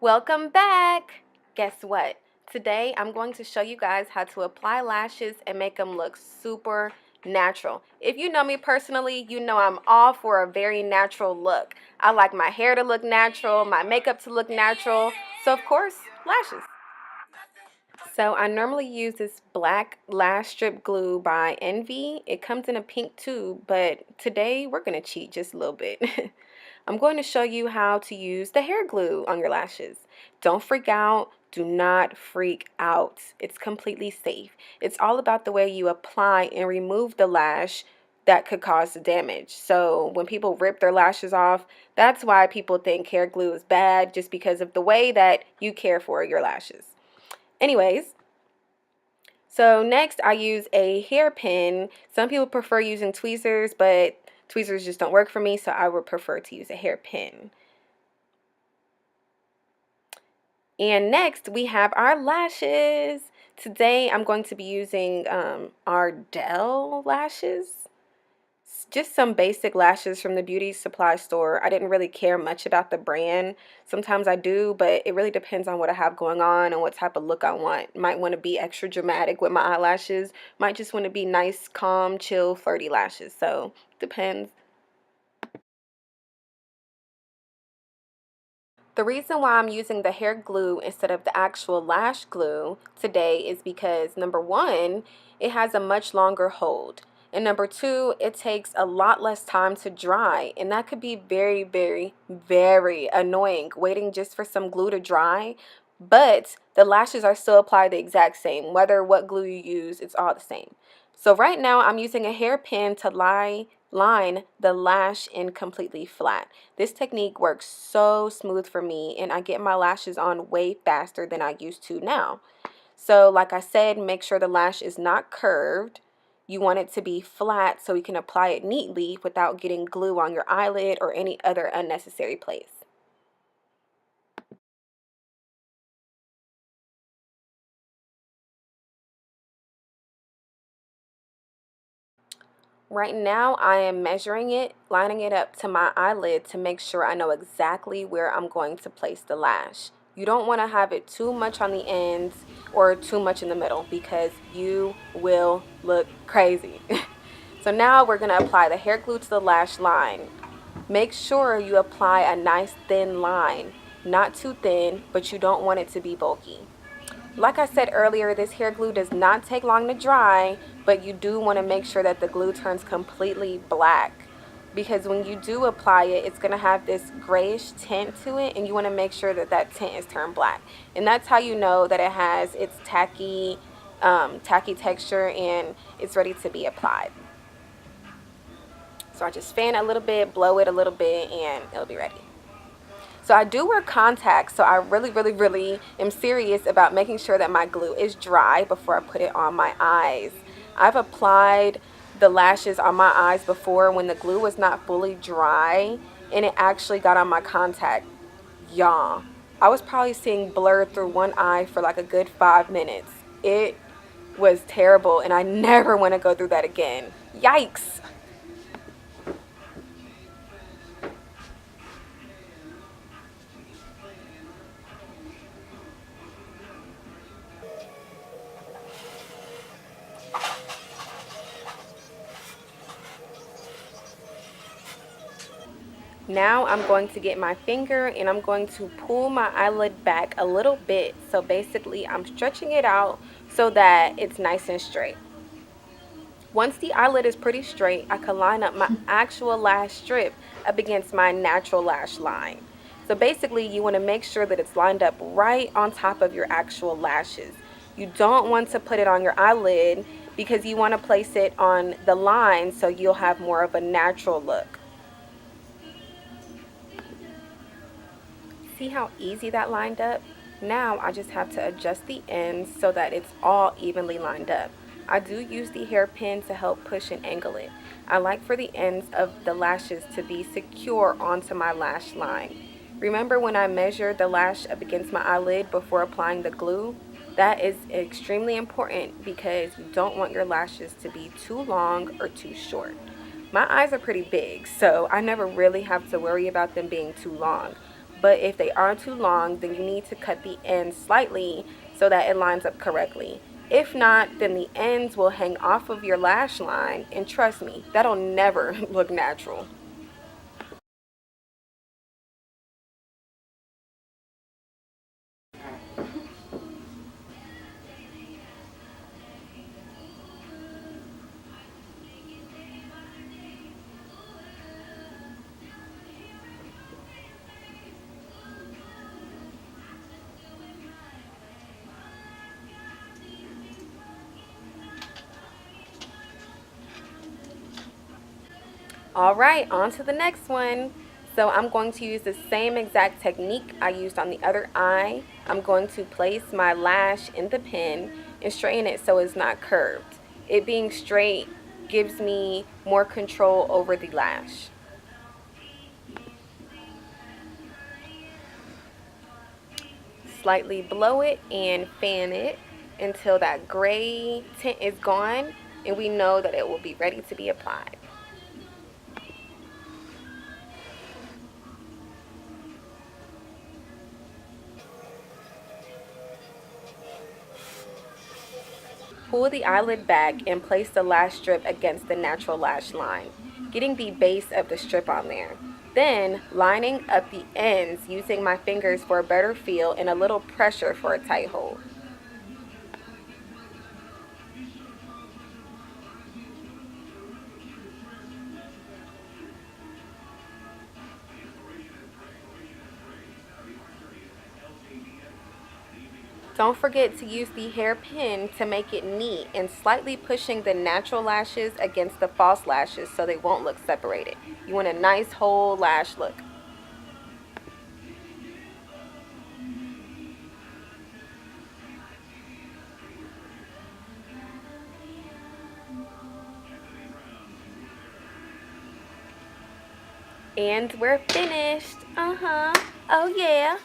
Welcome back! Guess what? Today I'm going to show you guys how to apply lashes and make them look super natural. If you know me personally, you know I'm all for a very natural look. I like my hair to look natural, my makeup to look natural, so of course, lashes. So I normally use this black lash strip glue by Envy. It comes in a pink tube, but today we're going to cheat just a little bit. I'm going to show you how to use the hair glue on your lashes. Don't freak out. Do not freak out. It's completely safe. It's all about the way you apply and remove the lash that could cause the damage. So when people rip their lashes off, that's why people think hair glue is bad, just because of the way that you care for your lashes. Anyways, so next I use a hairpin. Some people prefer using tweezers, but tweezers just don't work for me, so I would prefer to use a hairpin. And next we have our lashes. Today I'm going to be using Ardell lashes. Just some basic lashes from the beauty supply store. I didn't really care much about the brand. Sometimes I do, but it really depends on what I have going on and what type of look I want. Might want to be extra dramatic with my eyelashes. Might just want to be nice, calm, chill, flirty lashes. So, depends. The reason why I'm using the hair glue instead of the actual lash glue today is because number one, it has a much longer hold. And number two, it takes a lot less time to dry. And that could be very, very, very annoying waiting just for some glue to dry. But the lashes are still applied the exact same. Whether what glue you use, it's all the same. So right now I'm using a hairpin to line the lash in completely flat. This technique works so smooth for me, and I get my lashes on way faster than I used to now. So like I said, make sure the lash is not curved. You want it to be flat so you can apply it neatly without getting glue on your eyelid or any other unnecessary place. Right now, I am measuring it, lining it up to my eyelid to make sure I know exactly where I'm going to place the lash. You don't want to have it too much on the ends or too much in the middle because you will look crazy. So now we're going to apply the hair glue to the lash line. Make sure you apply a nice thin line, not too thin, but you don't want it to be bulky. Like I said earlier, this hair glue does not take long to dry, but you do want to make sure that the glue turns completely black, because when you do apply it, it's going to have this grayish tint to it, and you want to make sure that that tint is turned black. And that's how you know that it has its tacky texture and it's ready to be applied. So I just fan it a little bit, blow it a little bit, and it'll be ready. So I do wear contacts, so I really am serious about making sure that my glue is dry before I put it on my eyes. I've applied the lashes on my eyes before when the glue was not fully dry, and it actually got on my contact. Y'all, I was probably seeing blurred through one eye for like a good 5 minutes. It was terrible, and I never want to go through that again. Yikes. Now I'm going to get my finger and I'm going to pull my eyelid back a little bit. So basically I'm stretching it out so that it's nice and straight. Once the eyelid is pretty straight, I can line up my actual lash strip up against my natural lash line. So basically you want to make sure that it's lined up right on top of your actual lashes. You don't want to put it on your eyelid because you want to place it on the line so you'll have more of a natural look. See how easy that lined up? Now I just have to adjust the ends so that it's all evenly lined up. I do use the hairpin to help push and angle it. I like for the ends of the lashes to be secure onto my lash line. Remember when I measured the lash up against my eyelid before applying the glue? That is extremely important because you don't want your lashes to be too long or too short. My eyes are pretty big, so I never really have to worry about them being too long. but if they are too long, then you need to cut the ends slightly so that it lines up correctly. If not, then the ends will hang off of your lash line, and trust me, that'll never look natural. All right, on to the next one. So I'm going to use the same exact technique I used on the other eye. I'm going to place my lash in the pin and straighten it so it's not curved. It being straight gives me more control over the lash. Slightly blow it and fan it until that gray tint is gone and we know that it will be ready to be applied. Pull the eyelid back and place the lash strip against the natural lash line, getting the base of the strip on there. Then, lining up the ends using my fingers for a better feel and a little pressure for a tight hold. Don't forget to use the hairpin to make it neat and slightly pushing the natural lashes against the false lashes so they won't look separated. You want a nice whole lash look. And we're finished. Oh yeah.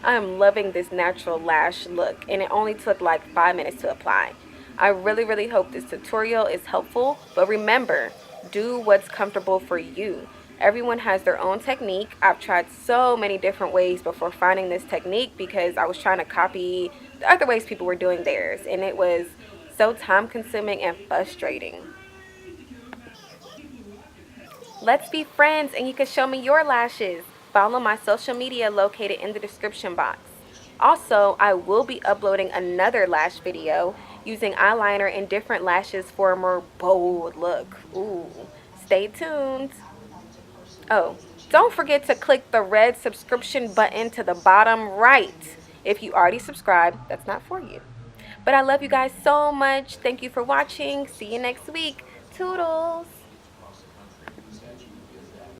I am loving this natural lash look, and it only took like 5 minutes to apply. I really hope this tutorial is helpful, but remember, do what's comfortable for you. Everyone has their own technique. I've tried so many different ways before finding this technique because I was trying to copy the other ways people were doing theirs, and it was so time consuming and frustrating. Let's be friends and you can show me your lashes. Follow my social media located in the description box. Also, I will be uploading another lash video using eyeliner and different lashes for a more bold look. Ooh, stay tuned. Oh, don't forget to click the red subscription button to the bottom right. If you already subscribed, that's not for you. But I love you guys so much. Thank you for watching. See you next week. Toodles.